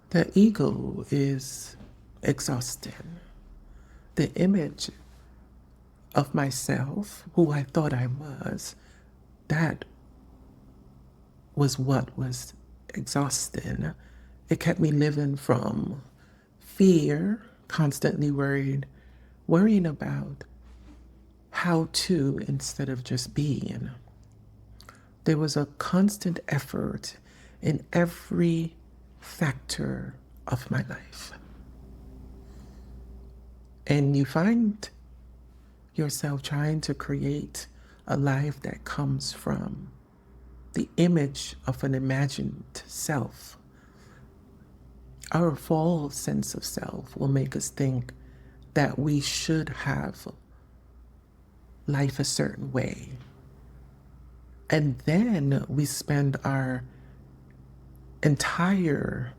The ego is exhausting. The image of myself, who I thought I was, that was what was exhausting. It kept me living from fear, constantly worrying about how to instead of just being. There was a constant effort in every factor of my life. And you find yourself trying to create a life that comes from the image of an imagined self. Our false sense of self will make us think that we should have life a certain way. And then we spend our entire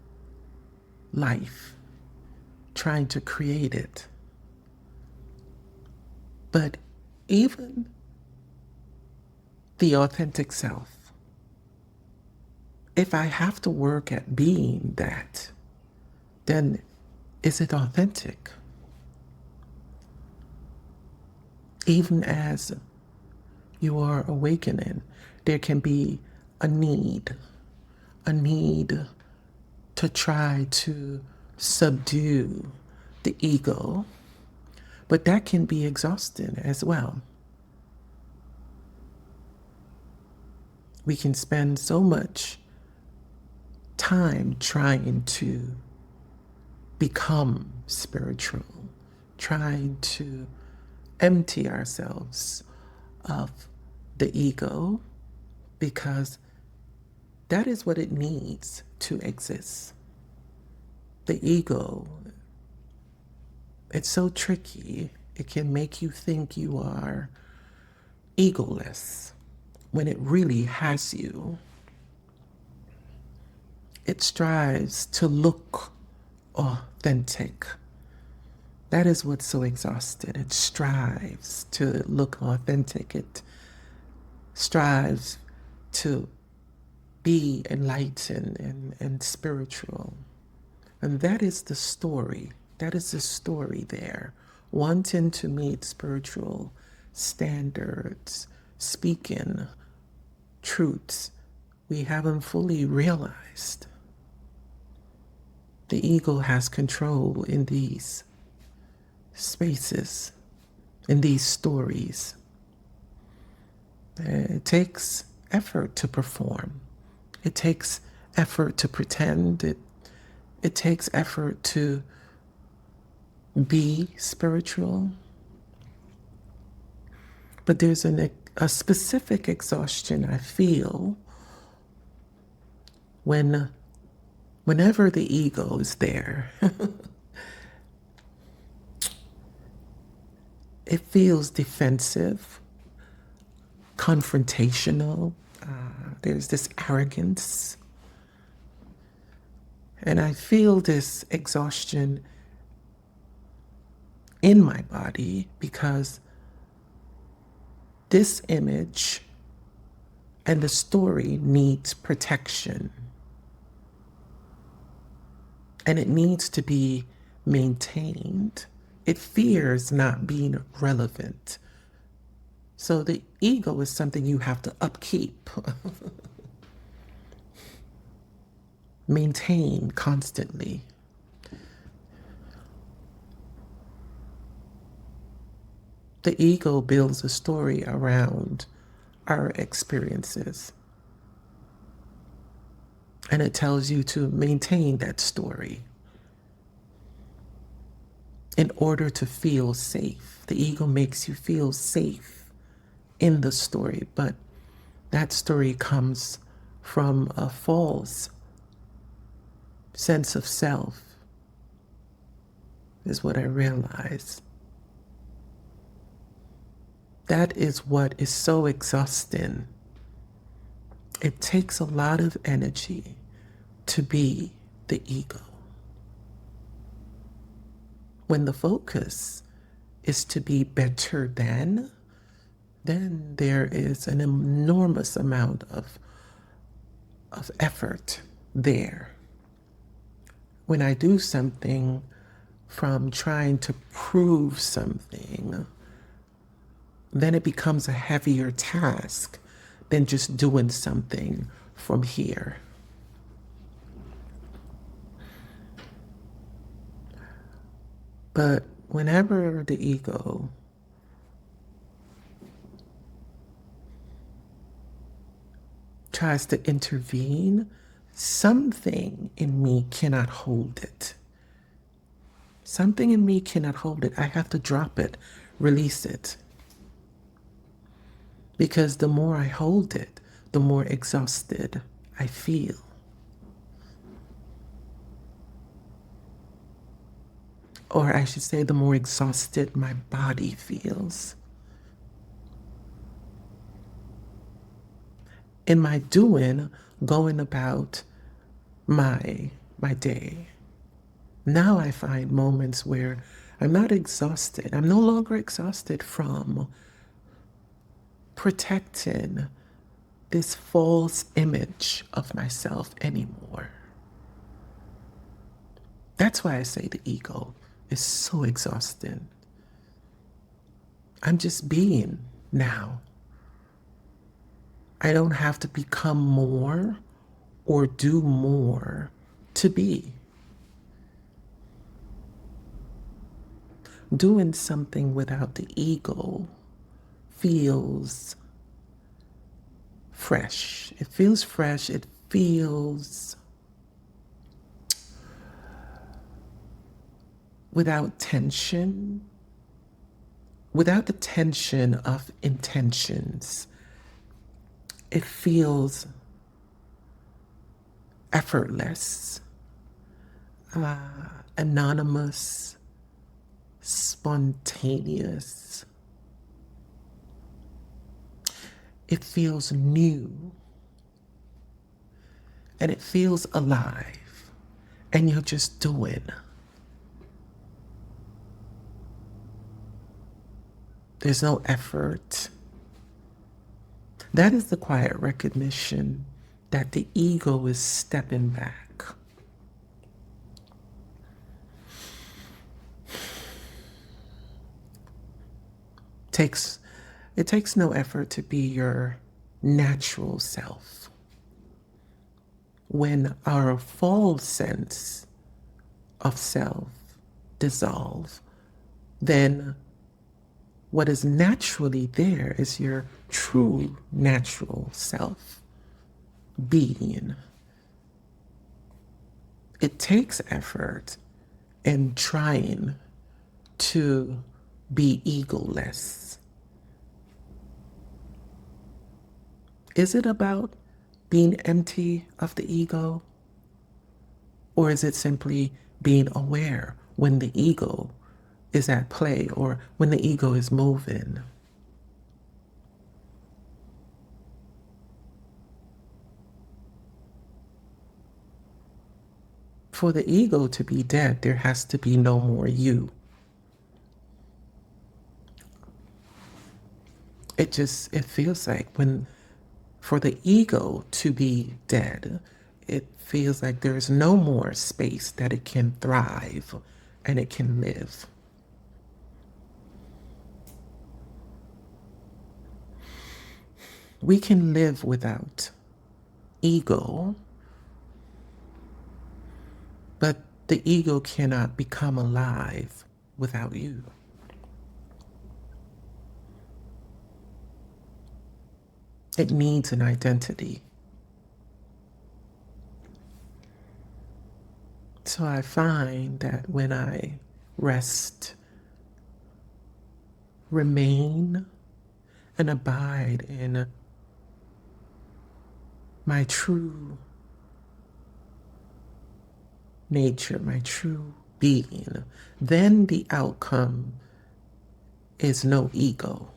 life trying to create it. But even the authentic self, if I have to work at being that, then is it authentic? Even as you are awakening, there can be a need to try to subdue the ego, but that can be exhausting as well. We can spend so much time trying to become spiritual, trying to empty ourselves of the ego, because that is what it needs to exist. The ego, it's so tricky. It can make you think you are egoless when it really has you. It strives to look authentic. That is what's so exhausted. It strives to look authentic. It strives to be enlightened and spiritual. And that is the story. That is the story there. Wanting to meet spiritual standards, speaking truths we haven't fully realized. The ego has control in these spaces, in these stories. It takes effort to perform. It takes effort to pretend. It takes effort to be spiritual. But there's a specific exhaustion I feel whenever the ego is there. It feels defensive, confrontational. There's this arrogance. And I feel this exhaustion in my body because this image and the story needs protection. And it needs to be maintained. It fears not being relevant. So the ego is something you have to upkeep, maintain constantly. The ego builds a story around our experiences. And it tells you to maintain that story in order to feel safe. The ego makes you feel safe in the story, but that story comes from a false sense of self, is what I realize. That is what is so exhausting. It takes a lot of energy to be the ego. When the focus is to be better than, then there is an enormous amount of effort there. when I do something from trying to prove something, then it becomes a heavier task than just doing something from here. But whenever the ego tries to intervene, something in me cannot hold it. Something in me cannot hold it. I have to drop it, release it. Because the more I hold it, the more exhausted I feel. Or I should say, the more exhausted my body feels. In my doing, going about my day, now I find moments where I'm not exhausted. I'm no longer exhausted from protecting this false image of myself anymore. That's why I say the ego is so exhausting. I'm just being now. I don't have to become more or do more to be. Doing something without the ego feels fresh. It feels fresh. It feels without tension, without the tension of intentions. It feels effortless, anonymous, spontaneous. It feels new, and it feels alive, and you're just doing. There's no effort. That is the quiet recognition that the ego is stepping back. It takes no effort to be your natural self. When our false sense of self dissolve, then what is naturally there is your true natural self being. It takes effort in trying to be egoless. Is it about being empty of the ego? Or is it simply being aware when the ego is at play or when the ego is moving? For the ego to be dead, there has to be no more you. It feels like for the ego to be dead, it feels like there's no more space that it can thrive and it can live. We can live without ego, but the ego cannot become alive without you. It needs an identity. So I find that when I rest, remain, and abide in my true nature, my true being, then the outcome is no ego,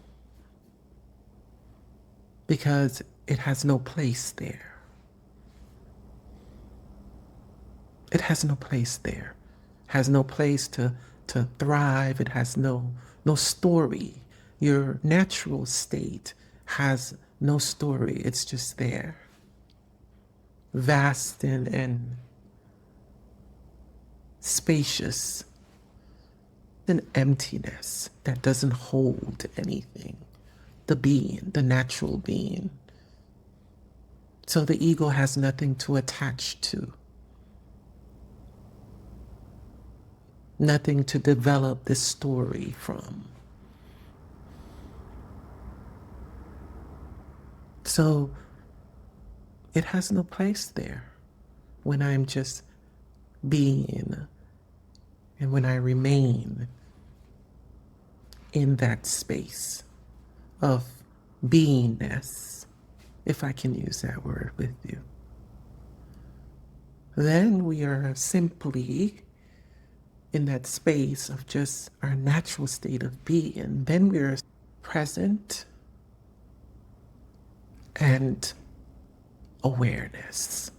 because it has no place there. It has no place there. It has no place to thrive. It has no story. Your natural state has no story. It's just there. Vast and spacious, an emptiness that doesn't hold anything, the being, the natural being. So the ego has nothing to attach to, nothing to develop this story from. So it has no place there when I'm just being and when I remain in that space of beingness, if I can use that word with you. Then we are simply in that space of just our natural state of being. Then we're present and awareness.